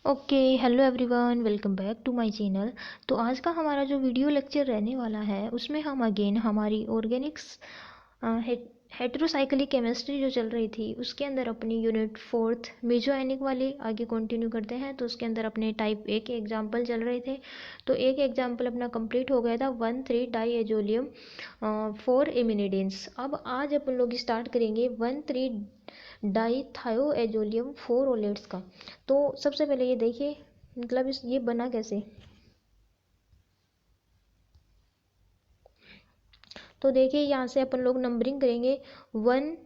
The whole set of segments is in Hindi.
Okay, hello everyone, welcome back to my channel. तो आज का हमारा जो वीडियो लेक्चर रहने वाला है उसमें हम अगेन हमारी ऑर्गेनिक्स हेटेरोसाइक्लिक केमिस्ट्री जो चल रही थी उसके अंदर अपनी यूनिट फोर्थ मेजोआयनिक वाली आगे कंटिन्यू करते हैं। तो उसके अंदर अपने टाइप ए के एग्जाम्पल चल रहे थे। तो एक एग्जाम्पल अपना कंप्लीट हो गया था 1,3-डाईएजोलियम 4 इमिनिडेंस। अब आज अपन लोग स्टार्ट करेंगे 1,3-डाईथायोएजोलियम 4 ओलेट्स का। तो सबसे पहले ये देखिए मतलब इस ये बना कैसे। तो देखिए यहाँ से अपन लोग नंबरिंग करेंगे 1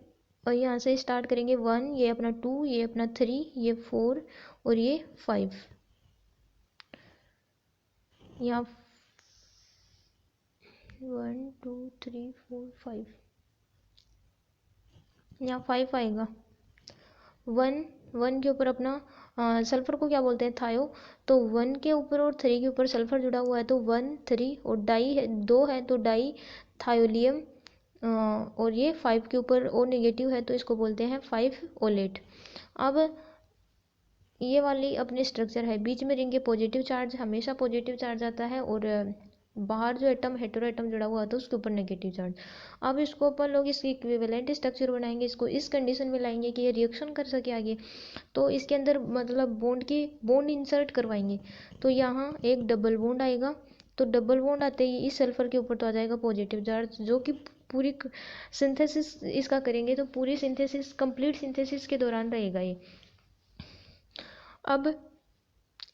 और यहाँ से स्टार्ट करेंगे 1, ये अपना 2, ये अपना 3, ये 4 और ये 5। यहाँ 1 2 3 4 5, यहाँ 5 आएगा। 1 के ऊपर अपना सल्फर को क्या बोलते हैं, थायो। तो 1 के ऊपर और 3 के ऊपर सल्फर जुड़ा हुआ है तो 1 3, और डाई है 2 है तो डाई थायोलियम। और ये 5 के ऊपर ओ नेगेटिव है तो इसको बोलते हैं 5 ओलेट। अब ये वाली अपनी स्ट्रक्चर है, बीच में रिंग के पॉजिटिव चार्ज, हमेशा पॉजिटिव चार्ज आता है, और बाहर जो एटम हेटेरो एटम जुड़ा हुआ था उसके ऊपर नेगेटिव चार्ज। अब इसको अपन लोग इसकी इक्विवेलेंट स्ट्रक्चर बनाएंगे, इसको इस कंडीशन में लाएंगे कि ये रिएक्शन कर सके आगे। तो इसके अंदर मतलब बॉन्ड इंसर्ट करवाएंगे। तो यहाँ एक डबल बॉन्ड आएगा। तो डबल बॉन्ड आते ही इस सल्फर के ऊपर तो आ जाएगा पॉजिटिव चार्ज, जो कि पूरी सिंथेसिस इसका करेंगे तो पूरी सिंथेसिस कंप्लीट सिंथेसिस के दौरान रहेगा ये। अब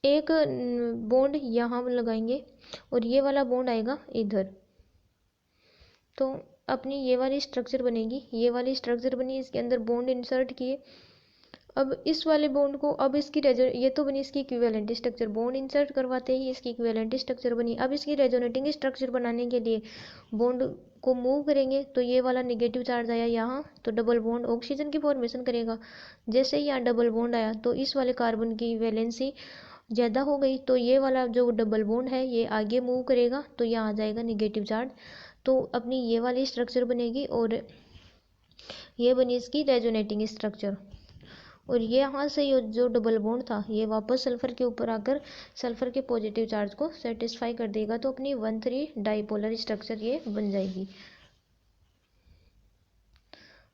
एक बॉन्ड यहाँ लगाएंगे और ये वाला बॉन्ड आएगा इधर। तो अपनी ये वाली स्ट्रक्चर बनेगी, ये वाली स्ट्रक्चर बनी, इसके अंदर बॉन्ड इंसर्ट किए। अब इस वाले बॉन्ड को, अब इसकी ये तो बनी इसकी इक्विवेलेंट स्ट्रक्चर, बॉन्ड इंसर्ट करवाते ही इसकी इक्विवेलेंट स्ट्रक्चर बनी। अब इसकी रेजोनेटिंग स्ट्रक्चर बनाने के लिए बॉन्ड को मूव करेंगे तो ये वाला नेगेटिव चार्ज आया यहाँ, तो डबल बॉन्ड ऑक्सीजन की फॉर्मेशन करेगा। जैसे ही यहाँ डबल बॉन्ड आया तो इस वाले कार्बन की वैलेंसी ज़्यादा हो गई, तो ये वाला जो डबल बॉन्ड है ये आगे मूव करेगा तो यहाँ आ जाएगा नेगेटिव चार्ज। तो अपनी ये वाली स्ट्रक्चर बनेगी और ये बनी इसकी रेजोनेटिंग स्ट्रक्चर। और ये यहाँ से जो डबल बॉन्ड था ये वापस सल्फर के ऊपर आकर सल्फर के पॉजिटिव चार्ज को सेटिस्फाई कर देगा। तो अपनी 1,3 डाईपोलर स्ट्रक्चर ये बन जाएगी।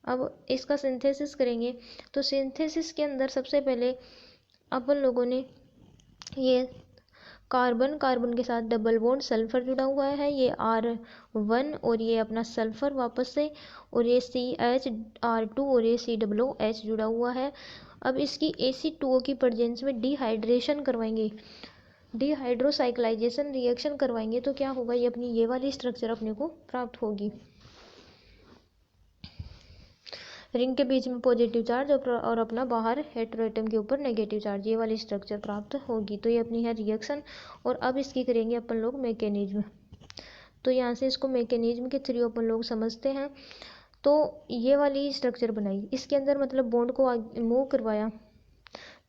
अब इसका सिंथेसिस करेंगे। तो सिंथेसिस के अंदर सबसे पहले अपन लोगों ने ये कार्बन के साथ डबल बॉन्ड सल्फर जुड़ा हुआ है, ये R1 और ये अपना सल्फर वापस से, और ये CHR2 और ये COOH जुड़ा हुआ है। अब इसकी Ac2O की प्रेजेंस में डिहाइड्रेशन करवाएंगे, डिहाइड्रोसाइक्लाइजेशन रिएक्शन करवाएंगे। तो क्या होगा, ये अपनी ये वाली स्ट्रक्चर अपने को प्राप्त होगी। रिंग के बीच में पॉजिटिव चार्ज और अपना बाहर हेटेरोएटम के ऊपर नेगेटिव चार्ज, ये वाली स्ट्रक्चर प्राप्त होगी। तो ये अपनी है रिएक्शन। और अब इसकी करेंगे अपन लोग मैकेनिज्म। तो यहाँ से इसको मैकेनिज्म के थ्रू अपन लोग समझते हैं। तो ये वाली स्ट्रक्चर बनाई, इसके अंदर मतलब बॉन्ड को मूव करवाया।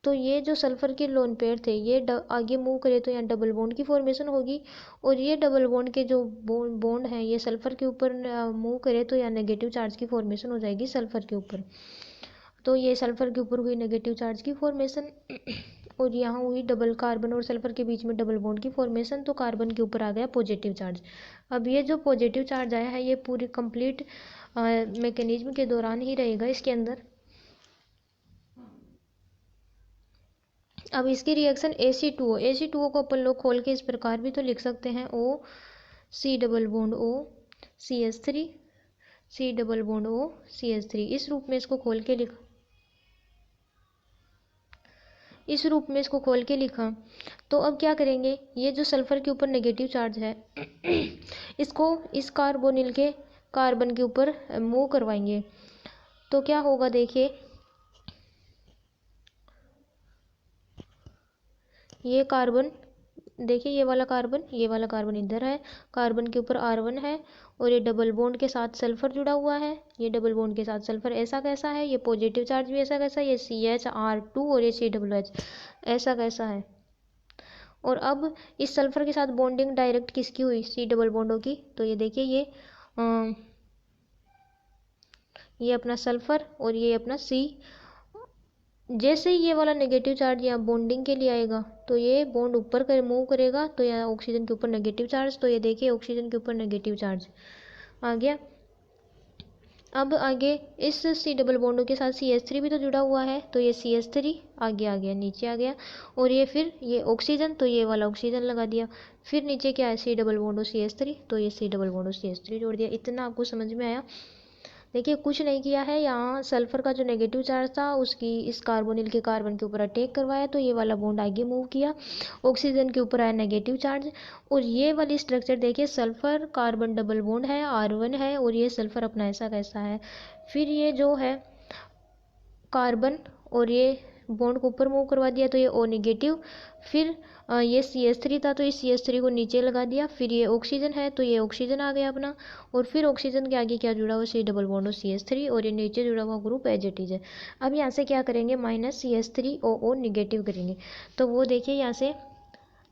तो ये जो सल्फर के लोन पेयर थे ये आगे मूव करे तो यहाँ डबल बॉन्ड की फॉर्मेशन होगी, और ये डबल बॉन्ड के जो बॉन्ड है ये सल्फर के ऊपर मूव करे तो यहाँ नेगेटिव चार्ज की फॉर्मेशन हो जाएगी सल्फर के ऊपर। तो ये सल्फर के ऊपर हुई नेगेटिव चार्ज की फॉर्मेशन, और यहाँ हुई डबल कार्बन और सल्फर के बीच में डबल बॉन्ड की फॉर्मेशन, तो कार्बन के ऊपर आ गया पॉजिटिव चार्ज। अब ये जो पॉजिटिव चार्ज आया है ये पूरी कंप्लीट मैकेनिज्म के दौरान ही रहेगा इसके अंदर। अब इसकी रिएक्शन Ac2O को अपन लोग खोल के इस प्रकार भी तो लिख सकते हैं, O C double bond O CH3 C double bond O CH3, इस रूप में इसको खोल के लिखा, इस रूप में इसको खोल के लिखा। तो अब क्या करेंगे, ये जो सल्फर के ऊपर नेगेटिव चार्ज है इसको इस कार्बोनिल के कार्बन के ऊपर मूव करवाएंगे। तो क्या होगा देखिए, ये कार्बन देखिए, ये वाला कार्बन इधर है, कार्बन के ऊपर R1 है, और ये डबल बॉन्ड के साथ सल्फर जुड़ा हुआ है, ये डबल बॉन्ड के साथ सल्फर ऐसा कैसा है, ये पॉजिटिव चार्ज भी ऐसा कैसा है, ये CHR2 और ये COOH ऐसा कैसा है। और अब इस सल्फर के साथ बॉन्डिंग डायरेक्ट किसकी हुई, C डबल बॉन्डों की। तो ये देखिए ये अपना सल्फर और ये अपना C जैसे ही ये वाला नेगेटिव चार्ज यहाँ बॉन्डिंग के लिए आएगा तो ये बॉन्ड ऊपर कर मूव करेगा, तो यहाँ ऑक्सीजन के ऊपर नेगेटिव चार्ज, तो ये देखिए ऑक्सीजन के ऊपर नेगेटिव चार्ज आ गया। अब आगे इस सी डबल बॉन्डों के साथ CH3 भी तो जुड़ा हुआ है, तो ये CH3 आगे आ गया, नीचे आ गया। और ये फिर ये ऑक्सीजन, तो ये वाला ऑक्सीजन लगा दिया। फिर नीचे क्या है, सी डबल बॉन्डो CH3, तो ये सी डबल बॉन्डो CH3 जोड़ दिया। इतना आपको समझ में आया। देखिए कुछ नहीं किया है, यहाँ सल्फर का जो नेगेटिव चार्ज था उसकी इस कार्बोनिल के कार्बन के ऊपर अटैक करवाया, तो ये वाला बॉन्ड आगे मूव किया। ऑक्सीजन के ऊपर आया नेगेटिव चार्ज। और ये वाली स्ट्रक्चर देखिए, सल्फर कार्बन डबल बॉन्ड है, R1 है, और ये सल्फर अपना ऐसा कैसा है। फिर ये जो है कार्बन और ये बॉन्ड को ऊपर मूव करवा दिया, तो ये O नेगेटिव। फिर ये CH3 था, तो इस CH3 को नीचे लगा दिया। फिर ये ऑक्सीजन है, तो ये ऑक्सीजन आ गया अपना। और फिर ऑक्सीजन के आगे क्या जुड़ा हुआ, C डबल बॉन्ड और CH3, और ये नीचे जुड़ा हुआ ग्रुप एज इट इज है। अब यहाँ से क्या करेंगे, -CH3OO निगेटिव करेंगे। तो वो देखिए यहाँ से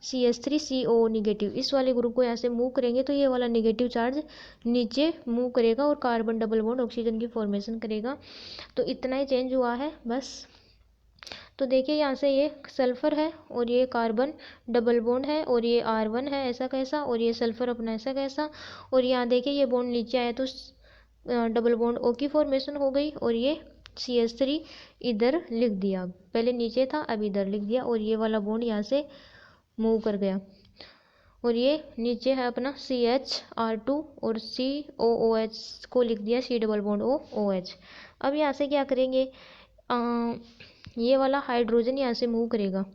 CH3COO निगेटिव, इस वाले ग्रुप को यहाँ से मूव करेंगे, तो ये वाला नेगेटिव चार्ज नीचे मूव करेगा और कार्बन डबल बॉन्ड ऑक्सीजन की फॉर्मेशन करेगा। तो इतना ही चेंज हुआ है बस। तो देखिए यहाँ से ये सल्फर है और ये कार्बन डबल बॉन्ड है और ये R1 है ऐसा कैसा, और ये सल्फर अपना ऐसा कैसा। और यहाँ देखिए ये बॉन्ड नीचे आया तो डबल बॉन्ड O की फॉर्मेशन हो गई, और ये CH3 इधर लिख दिया। पहले नीचे था, अब इधर लिख दिया, और ये वाला बॉन्ड यहाँ से मूव कर गया। और ये नीचे है अपना CH_R2 और COOH को लिख दिया, C डबल बॉन्ड OH। अब यहाँ से क्या करेंगे, ये वाला हाइड्रोजन यहाँ से मूव करेगा,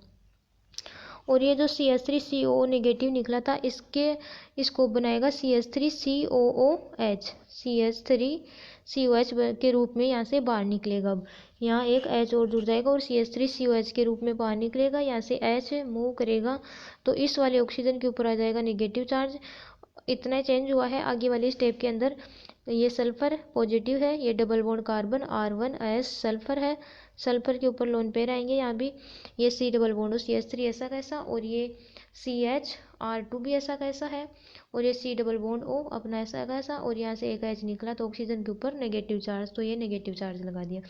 और ये जो CH3CO नेगेटिव निकला था इसको बनाएगा CH3COOH, CH3COH के रूप में यहाँ से बाहर निकलेगा। अब यहाँ एक H और जुड़ जाएगा और CH3COH के रूप में बाहर निकलेगा। यहाँ से H मूव करेगा तो इस वाले ऑक्सीजन के ऊपर आ जाएगा नेगेटिव चार्ज। इतना चेंज हुआ है। आगे वाली स्टेप के अंदर ये सल्फर पॉजिटिव है, ये double bond carbon R1S sulphur है, सल्फर के ऊपर लोन पेयर आएंगे। यहाँ भी ये C डबल बॉन्ड CH3 ऐसा कैसा, और ये CH_R2 भी ऐसा कैसा है, और ये C डबल बॉन्ड O अपना ऐसा कैसा, और यहाँ से एक H निकला तो ऑक्सीजन के ऊपर नेगेटिव चार्ज, तो ये नेगेटिव चार्ज लगा दिया।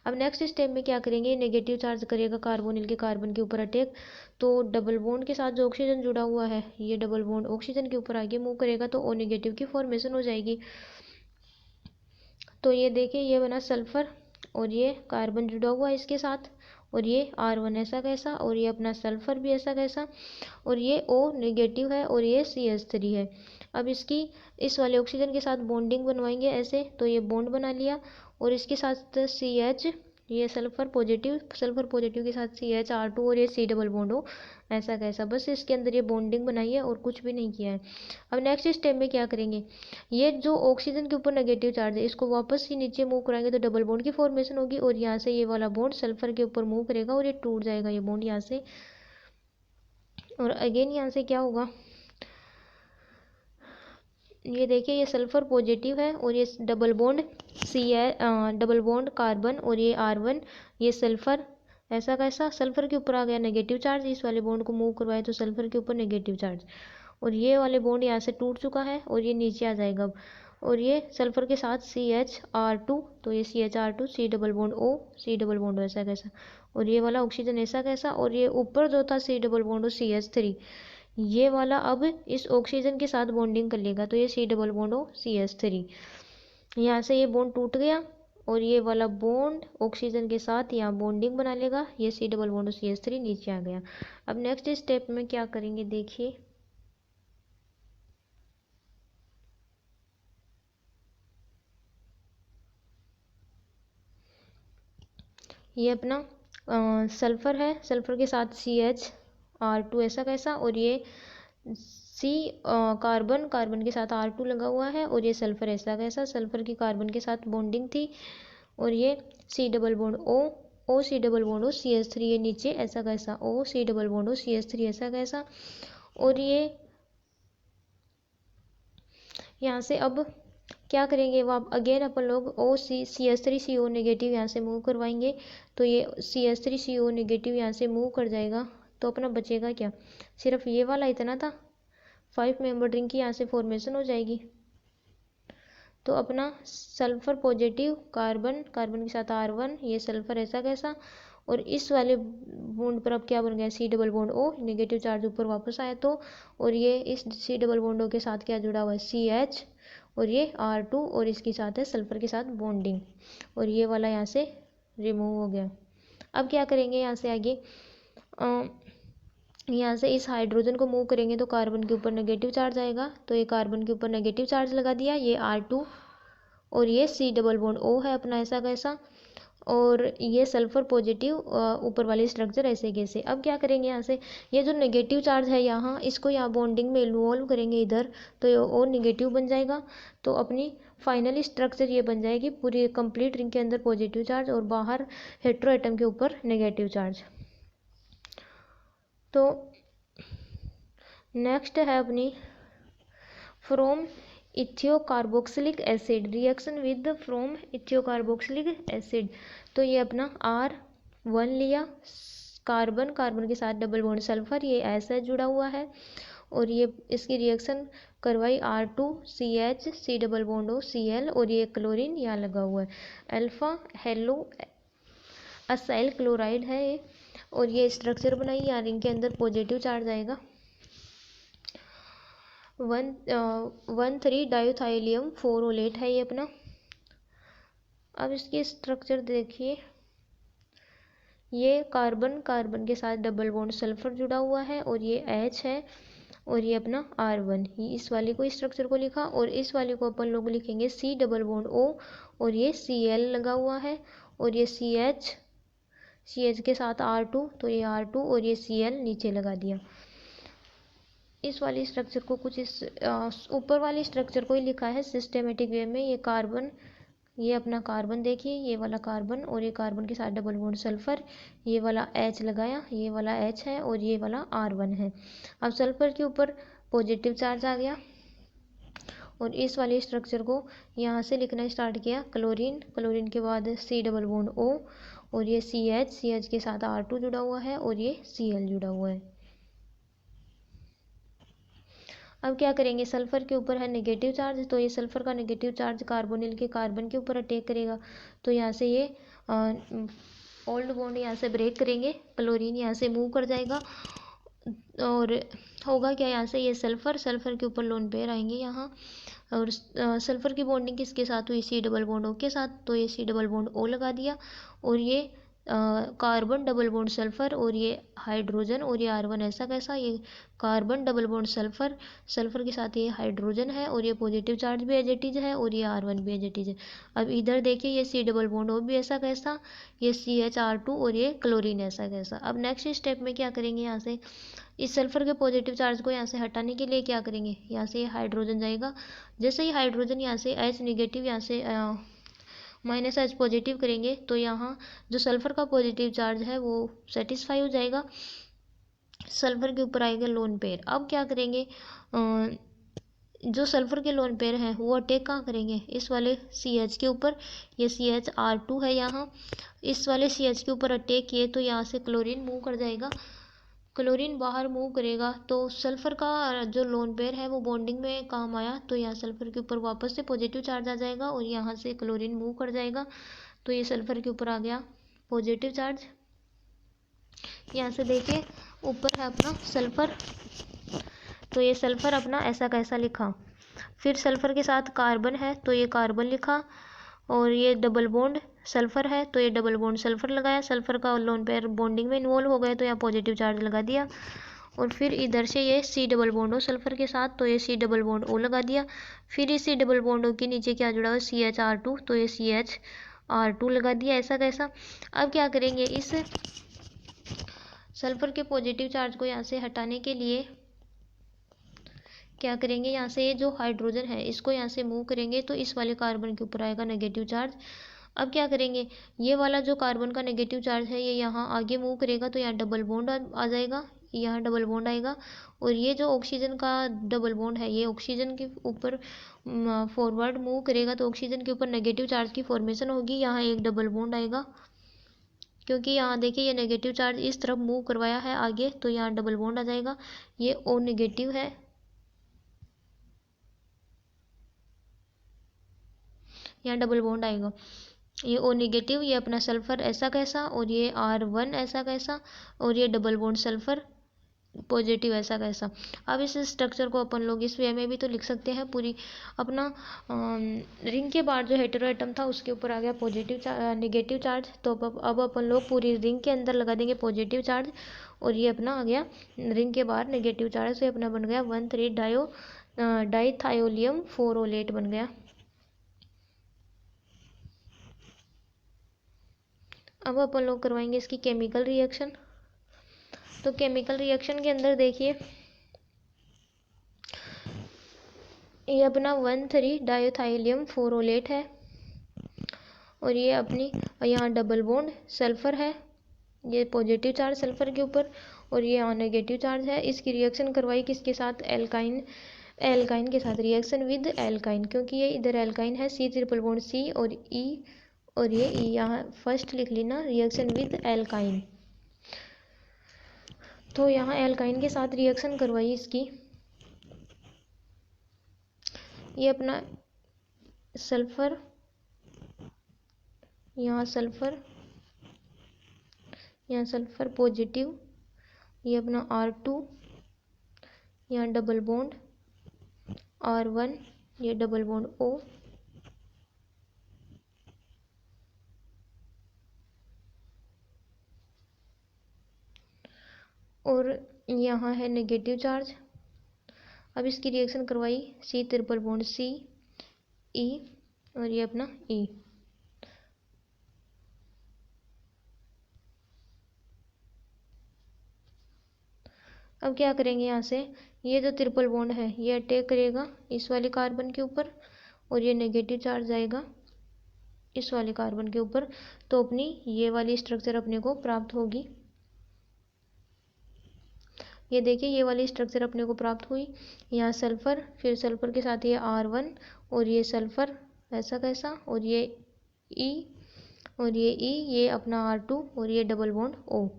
अब नेक्स्ट स्टेप में क्या करेंगे, नेगेटिव चार्ज करेगा कार्बोनिल के कार्बन के ऊपर अटैक, तो डबल बॉन्ड के साथ जो ऑक्सीजन जुड़ा हुआ है ये डबल बॉन्ड ऑक्सीजन के ऊपर आगे मूव करेगा, तो O नेगेटिव की फॉर्मेशन हो जाएगी। तो ये देखिए ये बना सल्फर और ये कार्बन जुड़ा हुआ है इसके साथ, और ये R1 ऐसा कैसा, और ये अपना सल्फर भी ऐसा कैसा, और ये O नेगेटिव है और ये CH3 है। अब इसकी इस वाले ऑक्सीजन के साथ बॉन्डिंग बनवाएंगे ऐसे, तो ये बॉन्ड बना लिया, और इसके साथ CH, ये सल्फर पॉजिटिव के साथ CH_R2 और ये C डबल बॉन्ड हो ऐसा कैसा, बस इसके अंदर ये बॉन्डिंग बनाई है और कुछ भी नहीं किया है। अब नेक्स्ट स्टेप में क्या करेंगे, ये जो ऑक्सीजन के ऊपर नेगेटिव चार्ज है इसको वापस ही नीचे मूव कराएंगे तो डबल बॉन्ड की फॉर्मेशन होगी, और यहाँ से ये वाला बॉन्ड सल्फर के ऊपर मूव करेगा और ये टूट जाएगा ये बॉन्ड यहाँ से। और अगेन यहाँ से क्या होगा, ये देखिए ये सल्फर पॉजिटिव है और ये double bond double bond carbon और ये R1, ये सल्फर ऐसा कैसा, सल्फर के ऊपर आ गया नेगेटिव चार्ज, इस वाले बॉन्ड को मूव करवाए तो सल्फर के ऊपर नेगेटिव चार्ज, और ये वाले बॉन्ड यहाँ से टूट चुका है और ये नीचे आ जाएगा अब। और ये सल्फर के साथ CH_R2, तो ये CH_R2 C double bond O, C double bond ऐसा कैसा, और ये वाला ऑक्सीजन ऐसा कैसा, और ये ऊपर जो था C डबल बॉन्ड CH3, ये वाला अब इस ऑक्सीजन के साथ बॉन्डिंग कर लेगा, तो ये C डबल बॉन्ड CH3, यहाँ से ये बॉन्ड टूट गया और ये वाला बॉन्ड ऑक्सीजन के साथ यहाँ बॉन्डिंग बना लेगा, ये C डबल बॉन्ड CH3 नीचे आ गया। अब नेक्स्ट स्टेप में क्या करेंगे देखिए, ये अपना सल्फर है, सल्फर के साथ CH_R2 ऐसा कैसा, और ये कार्बन के साथ R2 लगा हुआ है, और ये सल्फर ऐसा कैसा, सल्फर की कार्बन के साथ बॉन्डिंग थी, और ये C double bond O C double bond CH3, ये नीचे ऐसा कैसा O C double bond CH3 ऐसा कैसा। और ये यहाँ से अब क्या करेंगे, वो अगेन अपन लोग CH3CO नेगेटिव यहाँ से मूव करवाएंगे, तो ये CH3CO नेगेटिव यहाँ से मूव कर जाएगा, तो अपना बचेगा क्या, सिर्फ ये वाला इतना था, 5 मेंबर रिंग की यहाँ से फॉर्मेशन हो जाएगी। तो अपना सल्फर पॉजिटिव कार्बन के साथ R1, ये सल्फर ऐसा कैसा, और इस वाले बॉन्ड पर अब क्या बन गया, C double bond O, negative charge ऊपर वापस आया तो, और ये इस सी डबल बॉन्ड ओ के साथ क्या जुड़ा हुआ है, सी एच, और ये R2 और इसके साथ है सल्फर के साथ बॉन्डिंग, और ये वाला यहाँ से रिमूव हो गया। अब क्या करेंगे यहाँ से आगे, यहाँ से इस हाइड्रोजन को मूव करेंगे तो कार्बन के ऊपर नेगेटिव चार्ज आएगा, तो ये कार्बन के ऊपर नेगेटिव चार्ज लगा दिया, ये R2 और ये सी डबल बॉन्ड ओ है अपना ऐसा कैसा, और ये सल्फर पॉजिटिव ऊपर वाले स्ट्रक्चर ऐसे कैसे। अब क्या करेंगे यहाँ से, ये जो नेगेटिव चार्ज है यहाँ, इसको यहाँ बॉन्डिंग में इन्वॉल्व करेंगे इधर, तो ये और नेगेटिव बन जाएगा, तो अपनी फाइनली स्ट्रक्चर ये बन जाएगी पूरी कंप्लीट रिंग के अंदर पॉजिटिव चार्ज और बाहर हेट्रो एटम के ऊपर नेगेटिव चार्ज। तो नेक्स्ट है अपनी from ethiocarboxylic acid, reaction with from ethiocarboxylic acid, तो ये अपना R1 लिया, कार्बन, कार्बन के साथ डबल बॉन्ड सल्फर, ये ऐसा जुड़ा हुआ है, और ये इसकी रिएक्शन करवाई R2CH, C double bond O Cl, और ये क्लोरीन यहाँ लगा हुआ है, अल्फा हेलो असाइल क्लोराइड है ये, और ये स्ट्रक्चर बनाई, यहाँ रिंग के अंदर पॉजिटिव चार्ज आएगा, 1,3 डायोथाइलियम फोरोलेट है ये अपना। अब इसकी स्ट्रक्चर देखिए, ये कार्बन, कार्बन के साथ डबल बॉन्ड सल्फर जुड़ा हुआ है, और ये H है, और ये अपना R1, इस वाले को स्ट्रक्चर को लिखा, और इस वाले को अपन लोग लिखेंगे सी डबल बॉन्ड O, और ये Cl लगा हुआ है, और ये CH, CH के साथ R2, तो ये R2 और ये Cl नीचे लगा दिया। इस वाली स्ट्रक्चर को कुछ इस ऊपर वाली स्ट्रक्चर को ही लिखा है सिस्टेमेटिक वे में, ये कार्बन, ये अपना कार्बन देखिए, ये वाला कार्बन, और ये कार्बन के साथ डबल बॉन्ड सल्फर, ये वाला H लगाया, ये वाला H है, और ये वाला R1 है। अब सल्फर के ऊपर पॉजिटिव चार्ज आ गया, और इस वाले स्ट्रक्चर को यहाँ से लिखना स्टार्ट किया, क्लोरीन, क्लोरीन के बाद सी डबल बॉन्ड O, और ये CH, CH के साथ R2 जुड़ा हुआ है, और ये Cl जुड़ा हुआ है। अब क्या करेंगे, सल्फर के ऊपर है नेगेटिव चार्ज, तो ये सल्फर का नेगेटिव चार्ज कार्बोनिल के कार्बन के ऊपर अटैक करेगा, तो यहाँ से ये ओल्ड बॉन्ड यहाँ से ब्रेक करेंगे, क्लोरीन यहाँ से मूव कर जाएगा, और होगा क्या, यहाँ से ये सल्फर, सल्फर के ऊपर लोन पेयर आएंगे यहाँ, और सल्फर की बॉन्डिंग किसके साथ हुई, सी डबल बॉन्ड ओ के साथ, तो ये सी डबल बॉन्ड ओ लगा दिया, और ये कार्बन डबल बॉन्ड सल्फर, और ये हाइड्रोजन, और ये R1 ऐसा कैसा, ये carbon double bond sulphur, sulphur के साथ ये हाइड्रोजन है, और ये पॉजिटिव चार्ज भी एज इट इज है, और ये R1 भी एज इट इज है। अब इधर देखिए, ये सी डबल बॉन्ड ओ भी ऐसा कैसा, ये CHR2, और ये क्लोरीन ऐसा कैसा। अब नेक्स्ट स्टेप में क्या करेंगे, यहाँ से इस सल्फर के पॉजिटिव चार्ज को यहाँ से हटाने के लिए क्या करेंगे, यहाँ से हाइड्रोजन जाएगा, जैसे ही हाइड्रोजन यहाँ से H निगेटिव यहाँ से -H पॉजिटिव करेंगे, तो यहाँ जो सल्फर का पॉजिटिव चार्ज है वो सेटिस्फाई हो जाएगा, सल्फर के ऊपर आएगा लोन पेयर। अब क्या करेंगे, जो सल्फर के लोन पेयर हैं वो अटैक कहाँ करेंगे, इस वाले CH के ऊपर, ये CHR2 है यहाँ, इस वाले CH के ऊपर अटैक किए तो यहाँ से क्लोरीन मूव कर जाएगा, क्लोरीन बाहर मूव करेगा, तो सल्फर का जो लोन पेयर है वो बॉन्डिंग में काम आया, तो यहाँ सल्फर के ऊपर वापस से पॉजिटिव चार्ज आ जाएगा, और यहाँ से क्लोरीन मूव कर जाएगा, तो ये सल्फर के ऊपर आ गया पॉजिटिव चार्ज। यहाँ से देखिए ऊपर है अपना सल्फर, तो ये सल्फर अपना ऐसा कैसा लिखा, फिर सल्फर के साथ कार्बन है, तो ये कार्बन लिखा, और ये डबल बॉन्ड सल्फर है, तो ये डबल बॉन्ड सल्फर लगाया, सल्फर का लोन पेयर बॉन्डिंग में इन्वॉल्व हो गए, तो यहाँ पॉजिटिव चार्ज लगा दिया, और फिर इधर से ये C double bond O sulphur के साथ, तो ये सी डबल बॉन्ड ओ लगा दिया, फिर इस सी डबल बॉन्ड ओ के नीचे क्या जुड़ा हुआ, CHR2, तो ये CHR2 लगा दिया, ऐसा कैसा। अब क्या करेंगे, इस सल्फर के पॉजिटिव चार्ज को यहाँ से हटाने के लिए क्या करेंगे, यहाँ से ये जो हाइड्रोजन है इसको यहाँ से मूव करेंगे, तो इस वाले कार्बन के ऊपर आएगा नेगेटिव चार्ज। अब क्या करेंगे, ये वाला जो कार्बन का नेगेटिव चार्ज है ये यहाँ आगे मूव करेगा, तो यहाँ डबल बॉन्ड आ जाएगा, यहाँ डबल बॉन्ड आएगा, और ये जो ऑक्सीजन का डबल बॉन्ड है ये ऑक्सीजन के ऊपर फॉरवर्ड मूव करेगा, तो ऑक्सीजन के ऊपर नेगेटिव चार्ज की फॉर्मेशन होगी, यहाँ एक डबल बॉन्ड आएगा, क्योंकि यहाँ देखिए ये नेगेटिव चार्ज इस तरफ मूव करवाया है आगे, तो यहाँ डबल बॉन्ड आ जाएगा, ये O नेगेटिव है, यहाँ डबल बॉन्ड आएगा। ये O नेगेटिव, ये अपना सल्फर ऐसा कैसा, और ये R1 ऐसा कैसा, और ये डबल बॉन्ड सल्फर पॉजिटिव ऐसा कैसा। अब इस स्ट्रक्चर को अपन लोग इस वे में भी तो लिख सकते हैं। पूरी अपना रिंग के बाहर जो हेटेरो एटम था उसके ऊपर आ गया पॉजिटिव नेगेटिव चार्ज, तो अब अपन लोग पूरी रिंग के अंदर लगा देंगे पॉजिटिव चार्ज, और ये अपना आ गया रिंग के बाहर नेगेटिव चार्ज, से अपना बन गया 1,3 डाईथायोलियम 4 बन गया। अब अपन लोग करवाएंगे इसकी केमिकल रिएक्शन। तो केमिकल रिएक्शन के अंदर देखिए, ये अपना 1,3 डाईथाइलियम 4 है, और ये अपनी यहाँ डबल बॉन्ड सल्फर है, ये पॉजिटिव चार्ज सल्फर के ऊपर, और ये यहाँ नेगेटिव चार्ज है। इसकी रिएक्शन करवाई किसके साथ, एल्काइन के साथ, रिएक्शन विद एल्काइन, क्योंकि ये इधर एल्काइन है, C ट्रिपल बॉन्ड C और E, और ये E यहाँ फर्स्ट लिख लेना, रिएक्शन विद एल्काइन। तो यहाँ एल्काइन के साथ रिएक्शन करवाई इसकी, ये अपना सल्फर, यहाँ सल्फर पॉजिटिव, ये अपना R2, यहाँ डबल बॉन्ड R1, ये डबल बॉन्ड O, और यहाँ है नेगेटिव चार्ज। अब इसकी रिएक्शन करवाई C triple bond C E, और ये अपना E। अब क्या करेंगे, यहाँ से ये जो ट्रिपल बॉन्ड है ये अटैक करेगा इस वाले कार्बन के ऊपर, और ये नेगेटिव चार्ज आएगा इस वाले कार्बन के ऊपर, तो अपनी ये वाली स्ट्रक्चर अपने को प्राप्त होगी। ये देखिए ये वाली स्ट्रक्चर अपने को प्राप्त हुई, यहाँ सल्फर, फिर सल्फर के साथ ये R1, और ये सल्फर ऐसा कैसा, और ये E, और ये E, ये अपना R2, और ये डबल बॉन्ड O।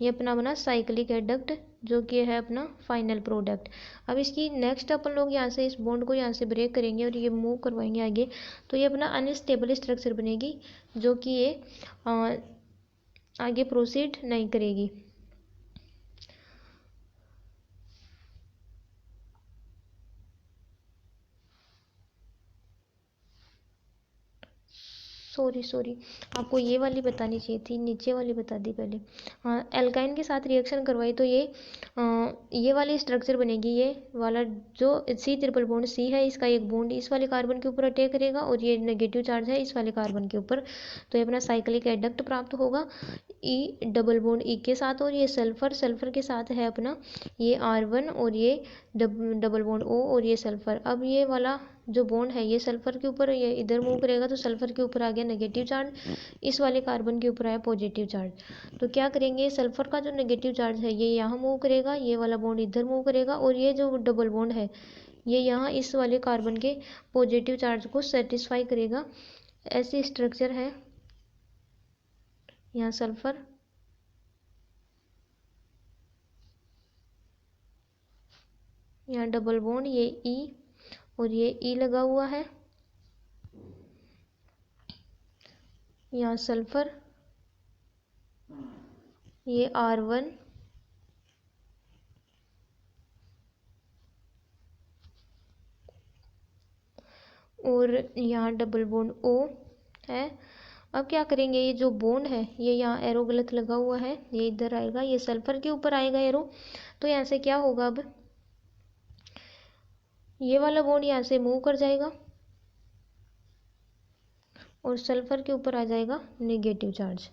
ये अपना बना साइक्लिक एडक्ट, जो कि है अपना फाइनल प्रोडक्ट। अब इसकी नेक्स्ट अपन लोग यहाँ से इस बॉन्ड को यहाँ से ब्रेक करेंगे और ये मूव करवाएंगे आगे, तो ये अपना अनस्टेबल स्ट्रक्चर बनेगी, जो कि ये आगे प्रोसीड नहीं करेगी। सॉरी आपको ये वाली बतानी चाहिए थी, नीचे वाली बता दी पहले। हाँ, एल्काइन के साथ रिएक्शन करवाई तो ये वाली स्ट्रक्चर बनेगी। ये वाला जो C ट्रिपल बॉन्ड C है, इसका एक बॉन्ड इस वाले कार्बन के ऊपर अटैक करेगा, और ये नेगेटिव चार्ज है इस वाले कार्बन के ऊपर, तो ये अपना साइक्लिक एडक्ट प्राप्त होगा E डबल बॉन्ड E के साथ, और ये सल्फर के साथ है अपना ये R1, और ये डबल बॉन्ड O, और ये सल्फर। अब ये वाला जो बॉन्ड है ये सल्फर के ऊपर, ये इधर मूव करेगा, तो सल्फर के ऊपर आ गया नेगेटिव चार्ज, इस वाले कार्बन के ऊपर आया पॉजिटिव चार्ज। तो क्या करेंगे, सल्फर का जो नेगेटिव चार्ज है ये यहाँ मूव करेगा, ये वाला बॉन्ड इधर मूव करेगा, और ये जो डबल बॉन्ड है ये यहाँ इस वाले कार्बन के पॉजिटिव चार्ज को सेटिस्फाई करेगा। ऐसी स्ट्रक्चर है, यहाँ सल्फर, यहाँ डबल बॉन्ड, ये E, और ये E लगा हुआ है, यहाँ सल्फर, ये R1, और यहाँ डबल बॉन्ड O है। अब क्या करेंगे, ये जो बॉन्ड है ये यहाँ एरो गलत लगा हुआ है, ये इधर आएगा, ये सल्फर के ऊपर आएगा एरो, तो यहाँ से क्या होगा, अब ये वाला बॉन्ड यहाँ से मूव कर जाएगा, और सल्फर के ऊपर आ जाएगा नेगेटिव चार्ज।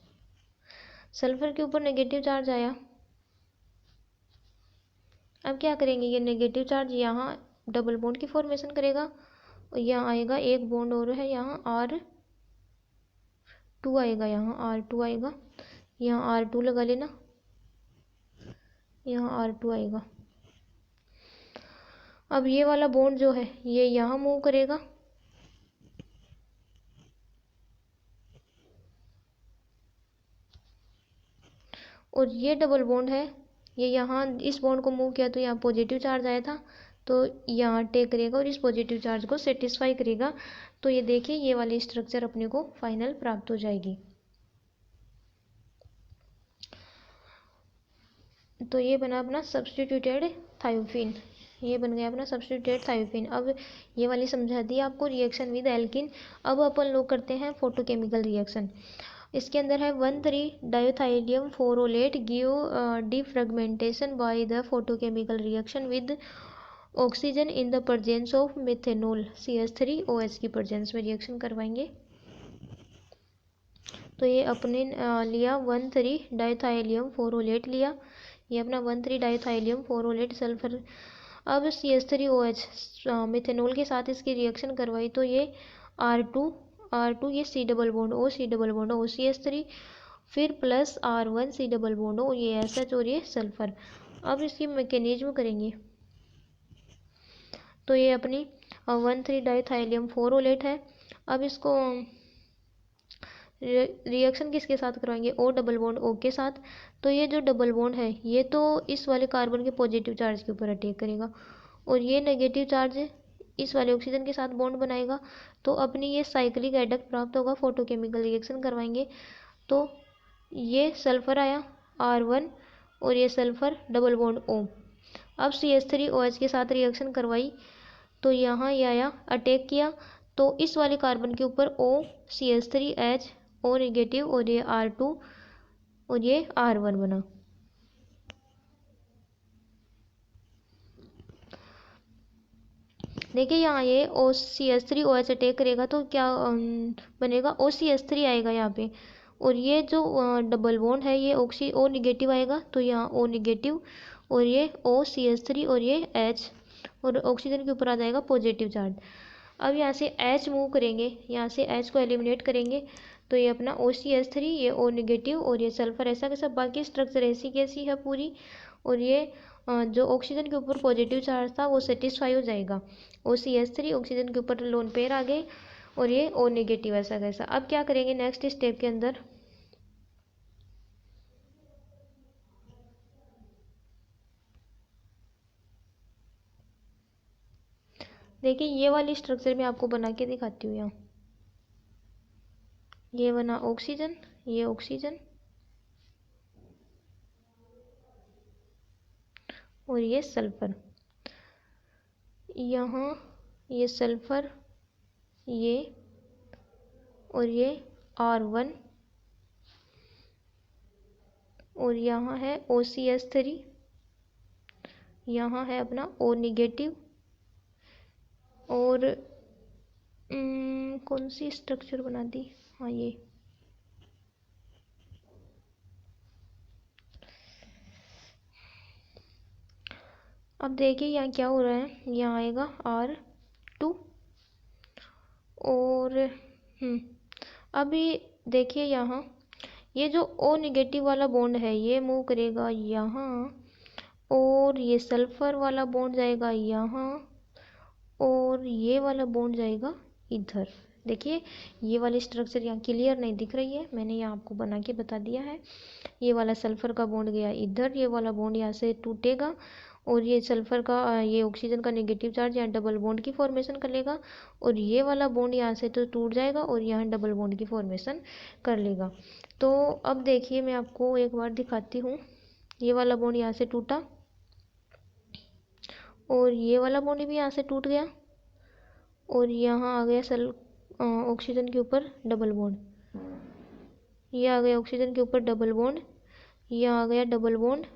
सल्फर के ऊपर नेगेटिव चार्ज आया। अब क्या करेंगे, ये नेगेटिव चार्ज यहाँ डबल बॉन्ड की फॉर्मेशन करेगा, और यहाँ आएगा एक बॉन्ड और है, यहाँ R2 आएगा, यहाँ R2 आएगा, यहाँ R2 लगा लेना, यहाँ R2 आएगा। अब ये वाला बॉन्ड जो है ये यहाँ मूव करेगा, और ये डबल बॉन्ड है ये यहाँ इस बॉन्ड को मूव किया, तो यहाँ पॉजिटिव चार्ज आया था, तो यहाँ अटैक करेगा और इस पॉजिटिव चार्ज को सेटिस्फाई करेगा। तो ये देखिए ये वाली स्ट्रक्चर अपने को फाइनल प्राप्त हो जाएगी। तो ये बना अपना सब्स्टिट्यूटेड थायोफिन, ये बन गया अपना सब्स्टिट्यूटेड थायोफिन। अब ये वाली समझा दी आपको रिएक्शन विद एल्किन। अब अपन लोग करते हैं फोटोकेमिकल रिएक्शन। इसके अंदर है 1,3 diothylium forolate give defragmentation by the photochemical reaction with oxygen in the presence of methanol CH3OH की प्रेजेंस में रिएक्शन करवाएंगे। तो ये अपने लिया 1,3 डायोथाइलियम फोरोलेट लिया, ये अपना 1,3 डायोथाइलियम फोरोलेट सल्फर। अब CH3OH मेथेनॉल के साथ इसकी रिएक्शन करवाई तो ये R2 ये C double bond O CH3 फिर plus R1 C double bond O ये SH और ये सल्फर। अब इसकी मैकेनिज्म करेंगे तो ये अपनी 1,3 डायोथाइलियम फोरोलेट है। अब इसको रिएक्शन किसके साथ करवाएंगे O डबल बॉन्ड O के साथ। तो ये जो डबल बॉन्ड है ये तो इस वाले कार्बन के पॉजिटिव चार्ज के ऊपर अटैक करेगा और ये नेगेटिव चार्ज इस वाले ऑक्सीजन के साथ बॉन्ड बनाएगा। तो अपनी ये साइक्लिक एडक्ट प्राप्त होगा। फोटोकेमिकल रिएक्शन करवाएंगे तो ये सल्फर आया R1 और ये सल्फर डबल बॉन्ड O। अब CH3OH के साथ रिएक्शन करवाई तो यहाँ ये आया अटैक किया तो इस वाले कार्बन के ऊपर O CH3H O नेगेटिव और ये R2 और ये R1 बना। देखिए यहाँ ये CH3OH अटैक करेगा तो क्या बनेगा OCH3 आएगा यहाँ पे और ये जो डबल बॉन्ड है ये O नेगेटिव आएगा तो यहाँ O नेगेटिव और ये OCH3 और ये H और ऑक्सीजन के ऊपर आ जाएगा पॉजिटिव चार्ज। अब यहाँ से H मूव करेंगे, यहाँ से H को एलिमिनेट करेंगे तो ये अपना OCH3 ये O नेगेटिव और ये सल्फर ऐसा कैसा बाकी स्ट्रक्चर ऐसी कैसी है पूरी और ये जो ऑक्सीजन के ऊपर पॉजिटिव चार्ज था वो सेटिस्फाई हो जाएगा। OCH3 ऑक्सीजन के ऊपर लोन पेयर आ गए और ये O नेगेटिव ऐसा कैसा। अब क्या करेंगे नेक्स्ट स्टेप के अंदर देखिए ये वाली स्ट्रक्चर मैं आपको बना के दिखाती हूँ। यहाँ ये बना ऑक्सीजन, ये ऑक्सीजन और ये सल्फर, यहाँ ये सल्फर ये और ये R1 और यहाँ है OCH3, यहाँ है अपना O नेगेटिव और कौन सी स्ट्रक्चर बना दी, हाँ ये अब देखिए यहाँ क्या हो रहा है, यहाँ आएगा R2 और अभी देखिए यहाँ ये जो O नेगेटिव वाला बॉन्ड है ये मूव करेगा यहाँ और ये सल्फर वाला बॉन्ड जाएगा यहाँ और ये वाला बॉन्ड जाएगा इधर। देखिए ये वाली स्ट्रक्चर यहाँ क्लियर नहीं दिख रही है, मैंने यहाँ आपको बना के बता दिया है। ये वाला सल्फर का बॉन्ड गया इधर, ये वाला बॉन्ड यहाँ से टूटेगा और ये सल्फर का ये ऑक्सीजन का नेगेटिव चार्ज यहाँ डबल बॉन्ड की फॉर्मेशन कर लेगा और ये वाला बॉन्ड यहाँ से तो टूट जाएगा और यहाँ डबल बॉन्ड की फॉर्मेशन कर लेगा। तो अब देखिए मैं आपको एक बार दिखाती हूँ, ये वाला बॉन्ड यहाँ से टूटा और ये वाला बॉन्ड भी यहाँ से टूट गया और यहाँ आ गया ऑक्सीजन के ऊपर डबल बॉन्ड, ये आ गया ऑक्सीजन के ऊपर डबल बॉन्ड, यहाँ आ गया डबल बॉन्ड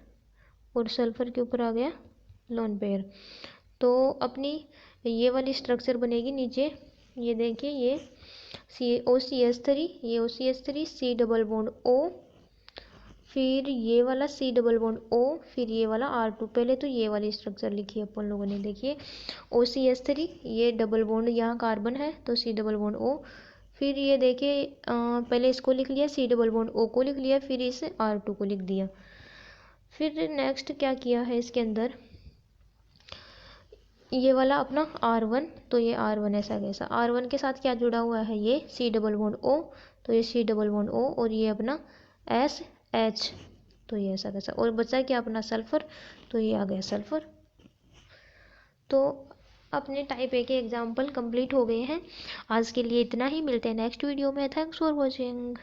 और सल्फर के ऊपर आ गया लोन पेयर। तो अपनी ये वाली स्ट्रक्चर बनेगी नीचे, ये देखिए ये OCH3 ये OCH3 C double bond O फिर ये वाला C डबल बॉन्ड O फिर ये वाला R2। पहले तो ये वाली स्ट्रक्चर लिखी है अपन लोगों ने, देखिए OCH3 ये डबल बॉन्ड यहाँ कार्बन है तो C डबल बॉन्ड O फिर ये देखिए पहले इसको लिख लिया C डबल बॉन्ड O को लिख लिया फिर इस R2 को लिख दिया। फिर नेक्स्ट क्या किया है इसके अंदर ये वाला अपना R1 तो ये R1 ऐसा कैसा, R1 के साथ क्या जुड़ा हुआ है ये C डबल बॉन्ड O तो ये C डबल बॉन्ड O और ये अपना SH तो ये ऐसा कैसा और बचा क्या अपना सल्फर तो ये आ गया सल्फर। तो अपने टाइप ए के एग्जाम्पल कंप्लीट हो गए हैं। आज के लिए इतना ही, मिलते हैं नेक्स्ट वीडियो में। Thanks for watching.